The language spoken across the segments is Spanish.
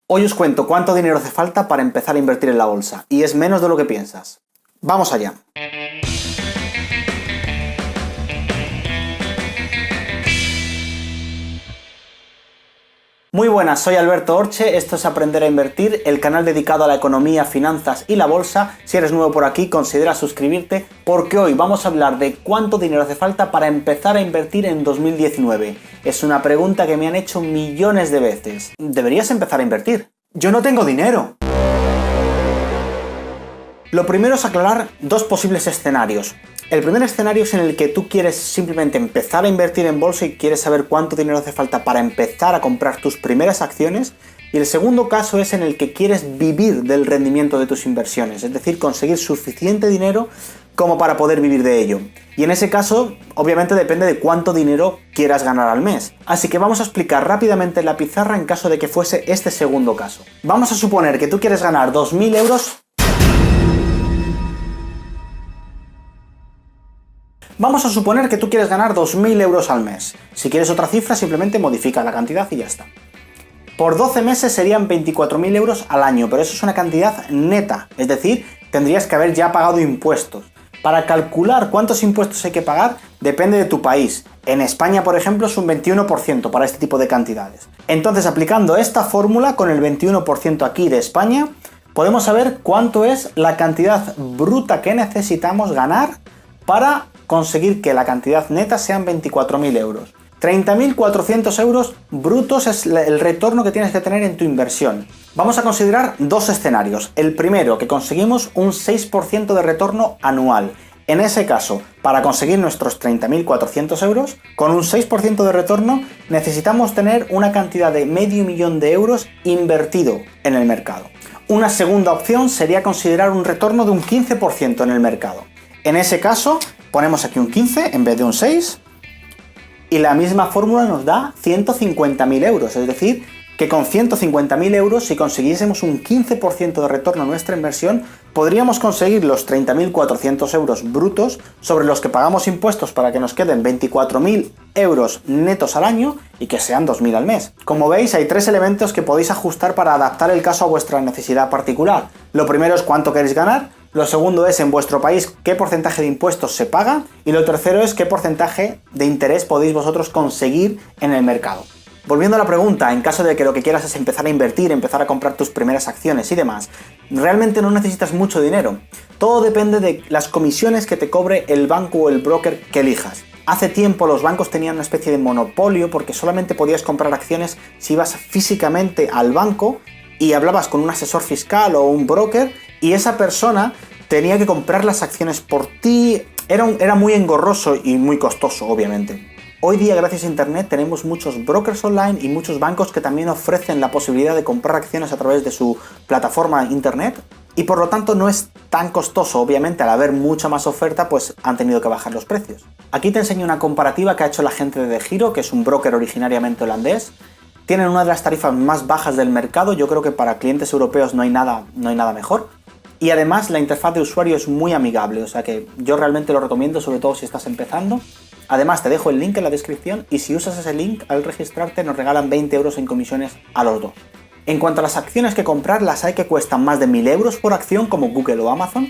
Hoy os cuento cuánto dinero hace falta para empezar a invertir en la bolsa, y es menos de lo que piensas. ¡Vamos allá! Muy buenas, soy Alberto Orche, esto es Aprender a Invertir, el canal dedicado a la economía, finanzas y la bolsa. Si eres nuevo por aquí, considera suscribirte porque hoy vamos a hablar de cuánto dinero hace falta para empezar a invertir en 2019. Es una pregunta que me han hecho millones de veces. ¿Deberías empezar a invertir? ¡Yo no tengo dinero! Lo primero es aclarar dos posibles escenarios. El primer escenario es en el que tú quieres simplemente empezar a invertir en bolsa y quieres saber cuánto dinero hace falta para empezar a comprar tus primeras acciones. Y el segundo caso es en el que quieres vivir del rendimiento de tus inversiones, es decir, conseguir suficiente dinero como para poder vivir de ello. Y en ese caso, obviamente depende de cuánto dinero quieras ganar al mes. Así que vamos a explicar rápidamente en la pizarra en caso de que fuese este segundo caso. Vamos a suponer que tú quieres ganar 2.000 euros. Vamos a suponer que tú quieres ganar 2.000 euros al mes. Si quieres otra cifra, simplemente modifica la cantidad y ya está. Por 12 meses serían 24.000 euros al año, pero eso es una cantidad neta, es decir, tendrías que haber ya pagado impuestos. Para calcular cuántos impuestos hay que pagar, depende de tu país. En España, por ejemplo, es un 21% para este tipo de cantidades. Entonces, aplicando esta fórmula con el 21% aquí de España, podemos saber cuánto es la cantidad bruta que necesitamos ganar para conseguir que la cantidad neta sean 24.000 euros. 30.400 euros brutos es el retorno que tienes que tener en tu inversión. Vamos a considerar dos escenarios. El primero, que conseguimos un 6% de retorno anual. En ese caso, para conseguir nuestros 30.400 euros, con un 6% de retorno necesitamos tener una cantidad de $500.000 de euros invertido en el mercado. Una segunda opción sería considerar un retorno de un 15% en el mercado. En ese caso, ponemos aquí un 15 en vez de un 6 y la misma fórmula nos da 150.000 euros, es decir, que con 150.000 euros, si consiguiésemos un 15% de retorno a nuestra inversión, podríamos conseguir los 30.400 euros brutos sobre los que pagamos impuestos para que nos queden 24.000 euros netos al año y que sean 2.000 al mes. Como veis, hay tres elementos que podéis ajustar para adaptar el caso a vuestra necesidad particular. Lo primero es cuánto queréis ganar. Lo segundo es en vuestro país qué porcentaje de impuestos se paga y lo tercero es qué porcentaje de interés podéis vosotros conseguir en el mercado. Volviendo a la pregunta, en caso de que lo que quieras es empezar a invertir, empezar a comprar tus primeras acciones y demás, realmente no necesitas mucho dinero. Todo depende de las comisiones que te cobre el banco o el broker que elijas. Hace tiempo los bancos tenían una especie de monopolio porque solamente podías comprar acciones si ibas físicamente al banco y hablabas con un asesor fiscal o un broker y esa persona tenía que comprar las acciones por ti. Era muy engorroso y muy costoso, obviamente. Hoy día, gracias a internet, tenemos muchos brokers online y muchos bancos que también ofrecen la posibilidad de comprar acciones a través de su plataforma internet y por lo tanto no es tan costoso. Obviamente, al haber mucha más oferta, pues han tenido que bajar los precios. Aquí te enseño una comparativa que ha hecho la gente de DEGIRO, que es un broker originariamente holandés. Tienen una de las tarifas más bajas del mercado. Yo creo que para clientes europeos no hay nada mejor. Y además la interfaz de usuario es muy amigable, o sea que yo realmente lo recomiendo, sobre todo si estás empezando. Además te dejo el link en la descripción y si usas ese link al registrarte nos regalan 20 euros en comisiones a los dos. En cuanto a las acciones que comprar, las hay que cuestan más de 1.000 euros por acción como Google o Amazon.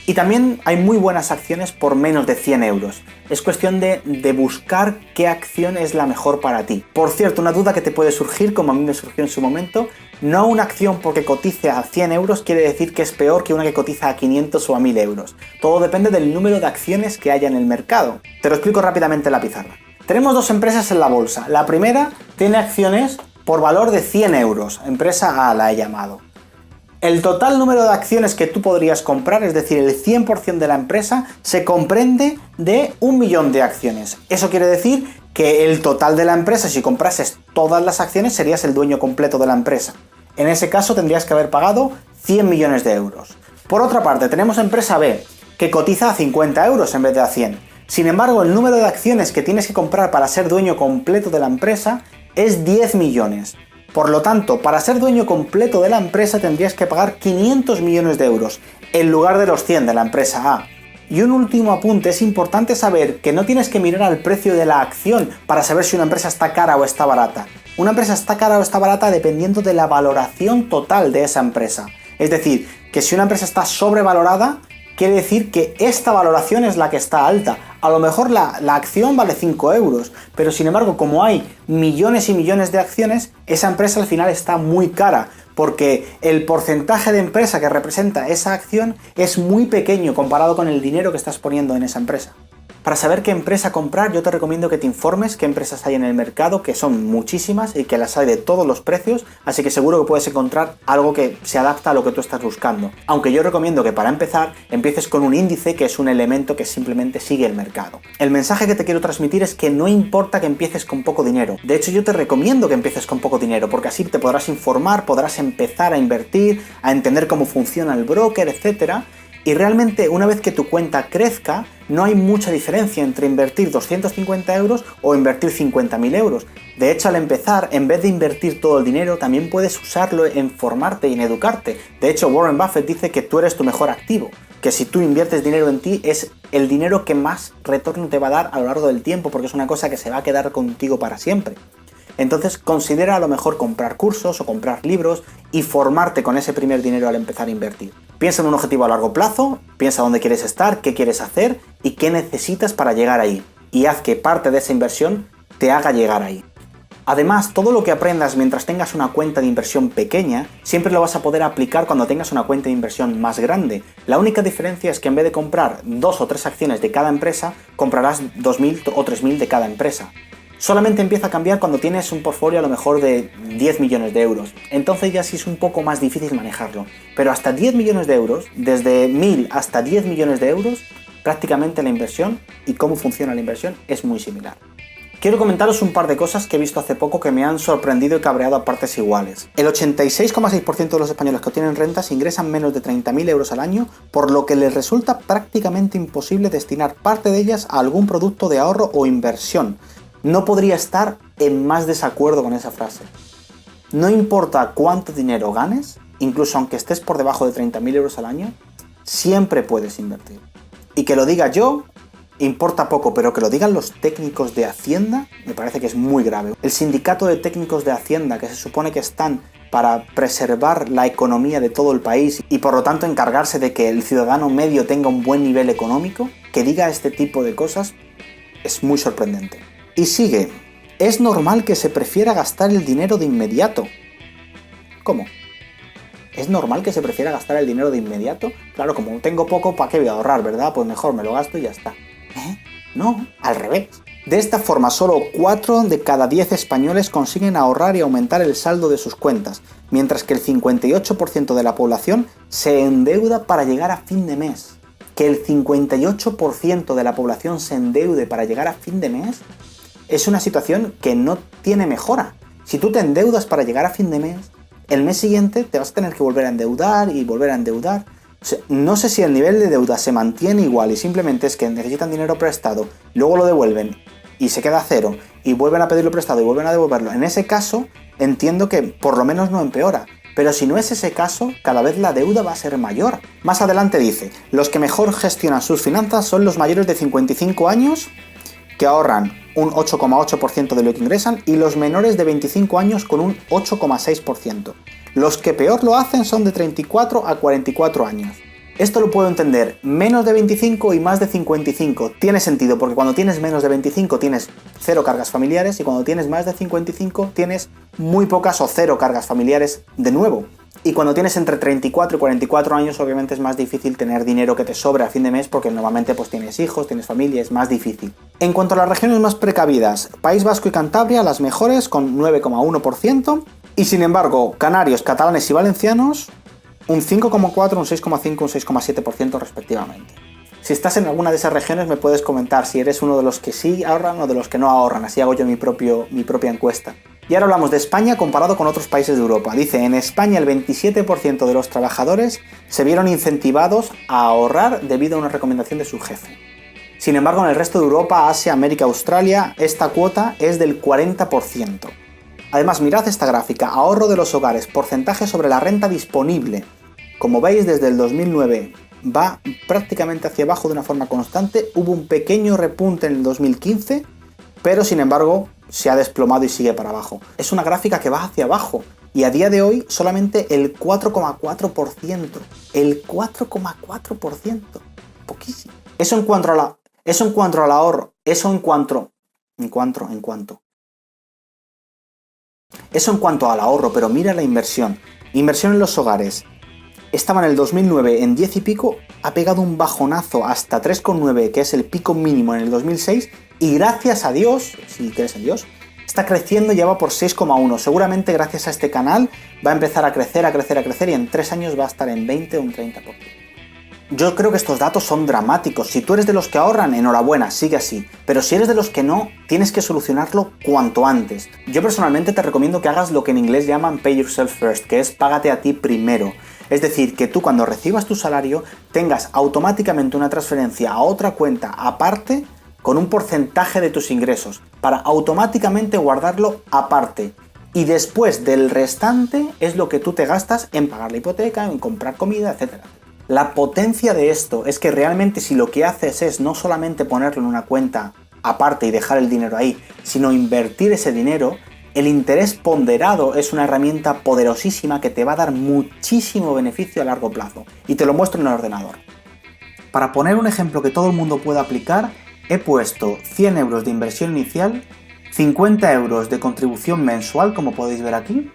Y también hay muy buenas acciones por menos de 100 euros. Es cuestión de buscar qué acción es la mejor para ti. Por cierto, una duda que te puede surgir, como a mí me surgió en su momento, no una acción porque cotice a 100 euros quiere decir que es peor que una que cotiza a 500 o a 1.000 euros. Todo depende del número de acciones que haya en el mercado. Te lo explico rápidamente en la pizarra. Tenemos dos empresas en la bolsa. La primera tiene acciones por valor de 100 euros. Empresa A la he llamado. El total número de acciones que tú podrías comprar, es decir, el 100% de la empresa, se comprende de 1.000.000 de acciones. Eso quiere decir que el total de la empresa, si comprases todas las acciones, serías el dueño completo de la empresa. En ese caso tendrías que haber pagado 100 millones de euros. Por otra parte, tenemos empresa B, que cotiza a 50 euros en vez de a 100. Sin embargo, el número de acciones que tienes que comprar para ser dueño completo de la empresa es 10 millones. Por lo tanto, para ser dueño completo de la empresa tendrías que pagar 500 millones de euros, en lugar de los 100 de la empresa A. Y un último apunte, es importante saber que no tienes que mirar al precio de la acción para saber si una empresa está cara o está barata. Una empresa está cara o está barata dependiendo de la valoración total de esa empresa. Es decir, que si una empresa está sobrevalorada, quiere decir que esta valoración es la que está alta. A lo mejor la acción vale 5 euros, pero sin embargo, como hay millones y millones de acciones, esa empresa al final está muy cara, porque el porcentaje de empresa que representa esa acción es muy pequeño comparado con el dinero que estás poniendo en esa empresa. Para saber qué empresa comprar, yo te recomiendo que te informes qué empresas hay en el mercado, que son muchísimas y que las hay de todos los precios, así que seguro que puedes encontrar algo que se adapta a lo que tú estás buscando. Aunque yo recomiendo que para empezar, empieces con un índice, que es un elemento que simplemente sigue el mercado. El mensaje que te quiero transmitir es que no importa que empieces con poco dinero. De hecho, yo te recomiendo que empieces con poco dinero, porque así te podrás informar, podrás empezar a invertir, a entender cómo funciona el broker, etc. Y realmente, una vez que tu cuenta crezca, no hay mucha diferencia entre invertir 250 euros o invertir 50.000 euros. De hecho, al empezar, en vez de invertir todo el dinero, también puedes usarlo en formarte y en educarte. De hecho, Warren Buffett dice que tú eres tu mejor activo, que si tú inviertes dinero en ti, es el dinero que más retorno te va a dar a lo largo del tiempo, porque es una cosa que se va a quedar contigo para siempre. Entonces considera a lo mejor comprar cursos o comprar libros y formarte con ese primer dinero al empezar a invertir. Piensa en un objetivo a largo plazo, piensa dónde quieres estar, qué quieres hacer y qué necesitas para llegar ahí. Y haz que parte de esa inversión te haga llegar ahí. Además, todo lo que aprendas mientras tengas una cuenta de inversión pequeña, siempre lo vas a poder aplicar cuando tengas una cuenta de inversión más grande. La única diferencia es que en vez de comprar 2 o 3 acciones de cada empresa, comprarás 2.000 o 3.000 de cada empresa. Solamente empieza a cambiar cuando tienes un portfolio a lo mejor de 10 millones de euros. Entonces ya sí es un poco más difícil manejarlo. Pero hasta 10 millones de euros, desde 1.000 hasta 10 millones de euros, prácticamente la inversión y cómo funciona la inversión es muy similar. Quiero comentaros un par de cosas que he visto hace poco que me han sorprendido y cabreado a partes iguales. El 86,6% de los españoles que obtienen rentas ingresan menos de 30.000 euros al año, por lo que les resulta prácticamente imposible destinar parte de ellas a algún producto de ahorro o inversión. No podría estar en más desacuerdo con esa frase. No importa cuánto dinero ganes, incluso aunque estés por debajo de 30.000 euros al año, siempre puedes invertir. Y que lo diga yo, importa poco, pero que lo digan los técnicos de Hacienda, me parece que es muy grave. El sindicato de técnicos de Hacienda, que se supone que están para preservar la economía de todo el país y por lo tanto encargarse de que el ciudadano medio tenga un buen nivel económico, que diga este tipo de cosas es muy sorprendente. Y sigue, es normal que se prefiera gastar el dinero de inmediato. ¿Cómo? ¿Es normal que se prefiera gastar el dinero de inmediato? Claro, como tengo poco, ¿para qué voy a ahorrar, verdad? Pues mejor me lo gasto y ya está. No, al revés. De esta forma, solo 4 de cada 10 españoles consiguen ahorrar y aumentar el saldo de sus cuentas, mientras que el 58% de la población se endeuda para llegar a fin de mes. Que el 58% de la población se endeude para llegar a fin de mes es una situación que no tiene mejora. Si tú te endeudas para llegar a fin de mes, el mes siguiente te vas a tener que volver a endeudar y volver a endeudar. O sea, no sé si el nivel de deuda se mantiene igual y simplemente es que necesitan dinero prestado, luego lo devuelven y se queda a cero y vuelven a pedirlo prestado y vuelven a devolverlo. En ese caso, entiendo que por lo menos no empeora. Pero si no es ese caso, cada vez la deuda va a ser mayor. Más adelante dice, los que mejor gestionan sus finanzas son los mayores de 55 años, que ahorran un 8,8% de lo que ingresan, y los menores de 25 años con un 8,6%. Los que peor lo hacen son de 34 a 44 años. Esto lo puedo entender, menos de 25 y más de 55. Tiene sentido, porque cuando tienes menos de 25 tienes 0 cargas familiares y cuando tienes más de 55 tienes muy pocas o 0 cargas familiares de nuevo. Y cuando tienes entre 34 y 44 años obviamente es más difícil tener dinero que te sobre a fin de mes porque normalmente pues tienes hijos, tienes familia, es más difícil. En cuanto a las regiones más precavidas, País Vasco y Cantabria las mejores con 9,1% y sin embargo Canarios, catalanes y valencianos un 5,4%, un 6,5%, un 6,7% respectivamente. Si estás en alguna de esas regiones me puedes comentar si eres uno de los que sí ahorran o de los que no ahorran, así hago yo mi propia encuesta. Y ahora hablamos de España comparado con otros países de Europa. Dice, en España el 27% de los trabajadores se vieron incentivados a ahorrar debido a una recomendación de su jefe. Sin embargo, en el resto de Europa, Asia, América, Australia, esta cuota es del 40%. Además, mirad esta gráfica, ahorro de los hogares, porcentaje sobre la renta disponible. Como veis, desde el 2009 va prácticamente hacia abajo de una forma constante, hubo un pequeño repunte en el 2015, pero sin embargo se ha desplomado y sigue para abajo. Es una gráfica que va hacia abajo y a día de hoy solamente el 4,4%. El 4,4%. Poquísimo. Eso en cuanto al ahorro. Eso en cuanto al ahorro, pero mira la inversión. Inversión en los hogares. Estaba en el 2009 en 10 y pico, ha pegado un bajonazo hasta 3,9, que es el pico mínimo en el 2006, y gracias a Dios, si crees en Dios, está creciendo y ya va por 6,1. Seguramente gracias a este canal va a empezar a crecer y en 3 años va a estar en 20 o un 30%. Yo creo que estos datos son dramáticos. Si tú eres de los que ahorran, enhorabuena, sigue así. Pero si eres de los que no, tienes que solucionarlo cuanto antes. Yo personalmente te recomiendo que hagas lo que en inglés llaman pay yourself first, que es págate a ti primero. Es decir, que tú cuando recibas tu salario tengas automáticamente una transferencia a otra cuenta aparte con un porcentaje de tus ingresos, para automáticamente guardarlo aparte. Y después del restante es lo que tú te gastas en pagar la hipoteca, en comprar comida, etc. La potencia de esto es que realmente si lo que haces es no solamente ponerlo en una cuenta aparte y dejar el dinero ahí, sino invertir ese dinero, el interés ponderado es una herramienta poderosísima que te va a dar muchísimo beneficio a largo plazo. Y te lo muestro en el ordenador. Para poner un ejemplo que todo el mundo pueda aplicar, he puesto 100 euros de inversión inicial, 50 euros de contribución mensual, como podéis ver aquí,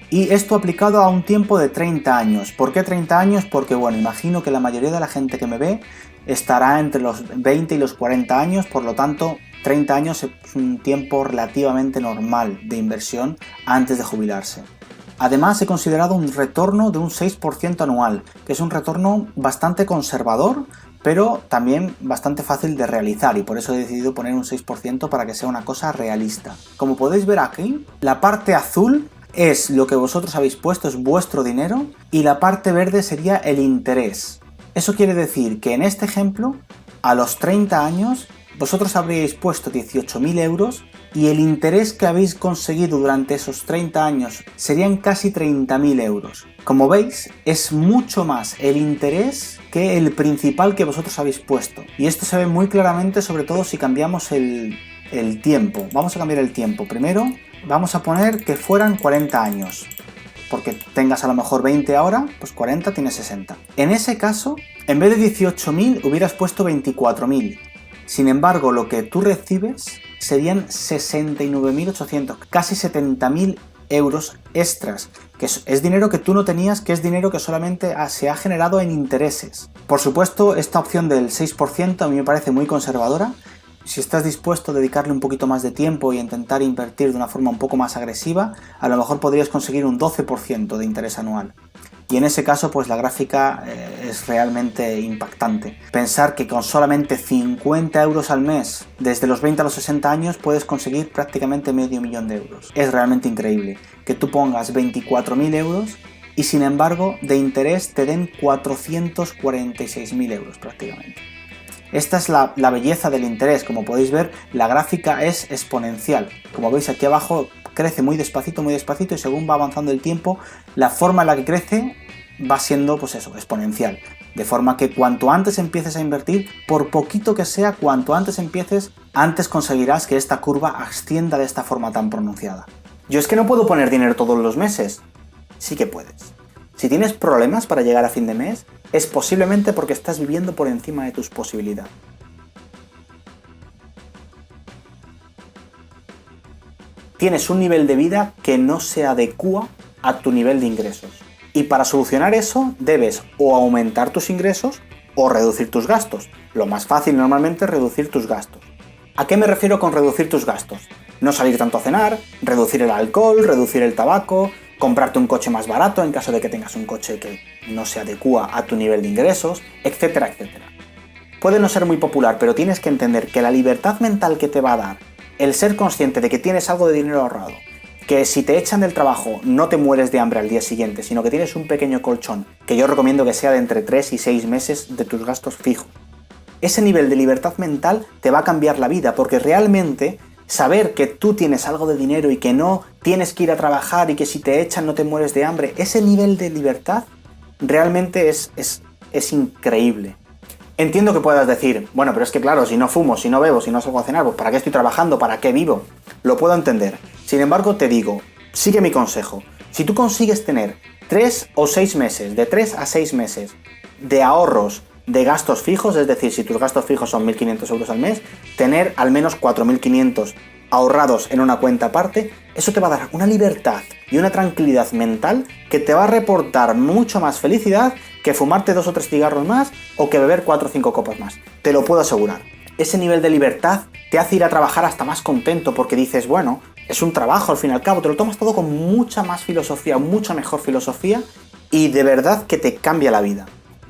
y esto aplicado a un tiempo de 30 años. ¿Por qué 30 años? Porque, bueno, imagino que la mayoría de la gente que me ve estará entre los 20 y los 40 años, por lo tanto, 30 años es un tiempo relativamente normal de inversión antes de jubilarse. Además, he considerado un retorno de un 6% anual, que es un retorno bastante conservador, pero también bastante fácil de realizar, y por eso he decidido poner un 6% para que sea una cosa realista. Como podéis ver aquí, la parte azul es lo que vosotros habéis puesto, es vuestro dinero, y la parte verde sería el interés. Eso quiere decir que en este ejemplo, a los 30 años, vosotros habríais puesto 18.000 euros y el interés que habéis conseguido durante esos 30 años serían casi 30.000 euros. Como veis, es mucho más el interés que el principal que vosotros habéis puesto. Y esto se ve muy claramente, sobre todo si cambiamos el tiempo. Vamos a cambiar el tiempo. Primero, vamos a poner que fueran 40 años. Porque tengas a lo mejor 20 ahora, pues 40 tienes 60. En ese caso, en vez de 18.000 hubieras puesto 24.000. Sin embargo, lo que tú recibes serían 69.800, casi 70.000 euros extras, que es dinero que tú no tenías, que es dinero que solamente se ha generado en intereses. Por supuesto, esta opción del 6% a mí me parece muy conservadora. Si estás dispuesto a dedicarle un poquito más de tiempo y intentar invertir de una forma un poco más agresiva, a lo mejor podrías conseguir un 12% de interés anual. Y en ese caso, pues la gráfica es realmente impactante. Pensar que con solamente 50 euros al mes, desde los 20 a los 60 años, puedes conseguir prácticamente medio millón de euros. Es realmente increíble que tú pongas 24.000 euros y sin embargo de interés te den 446.000 euros prácticamente. Esta es la belleza del interés. Como podéis ver, la gráfica es exponencial. Como veis aquí abajo, crece muy despacito y según va avanzando el tiempo, la forma en la que crece va siendo, pues eso, exponencial. De forma que cuanto antes empieces a invertir, por poquito que sea, cuanto antes empieces, antes conseguirás que esta curva ascienda de esta forma tan pronunciada. Yo es que no puedo poner dinero todos los meses. Sí que puedes. Si tienes problemas para llegar a fin de mes, es posiblemente porque estás viviendo por encima de tus posibilidades. Tienes un nivel de vida que no se adecúa a tu nivel de ingresos. Y para solucionar eso, debes o aumentar tus ingresos o reducir tus gastos. Lo más fácil normalmente es reducir tus gastos. ¿A qué me refiero con reducir tus gastos? No salir tanto a cenar, reducir el alcohol, reducir el tabaco, comprarte un coche más barato en caso de que tengas un coche que no se adecúa a tu nivel de ingresos, etcétera, etcétera. Puede no ser muy popular, pero tienes que entender que la libertad mental que te va a dar el ser consciente de que tienes algo de dinero ahorrado, que si te echan del trabajo no te mueres de hambre al día siguiente, sino que tienes un pequeño colchón, que yo recomiendo que sea de entre 3 y 6 meses de tus gastos fijos. Ese nivel de libertad mental te va a cambiar la vida, porque realmente saber que tú tienes algo de dinero y que no tienes que ir a trabajar y que si te echan no te mueres de hambre, ese nivel de libertad realmente es increíble. Entiendo que puedas decir, bueno, pero es que claro, si no fumo, si no bebo, si no salgo a cenar, pues ¿para qué estoy trabajando? ¿Para qué vivo? Lo puedo entender. Sin embargo, te digo, sigue mi consejo. Si tú consigues tener 3 o 6 meses, de 3 a 6 meses de ahorros de gastos fijos, es decir, si tus gastos fijos son 1.500 euros al mes, tener al menos 4.500 ahorrados en una cuenta aparte, eso te va a dar una libertad y una tranquilidad mental que te va a reportar mucho más felicidad que fumarte 2 o 3 cigarros más o que beber 4 o 5 copas más. Te lo puedo asegurar. Ese nivel de libertad te hace ir a trabajar hasta más contento porque dices, bueno, es un trabajo al fin y al cabo, te lo tomas todo con mucha más filosofía, mucha mejor filosofía y de verdad que te cambia la vida.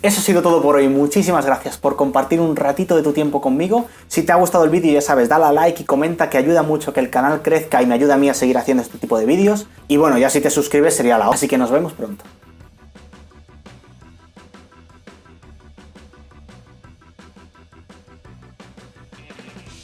Eso ha sido todo por hoy, muchísimas gracias por compartir un ratito de tu tiempo conmigo. Si te ha gustado el vídeo ya sabes, dale a like y comenta que ayuda mucho a que el canal crezca y me ayuda a mí a seguir haciendo este tipo de vídeos. Y bueno, ya si te suscribes sería la hora, así que nos vemos pronto.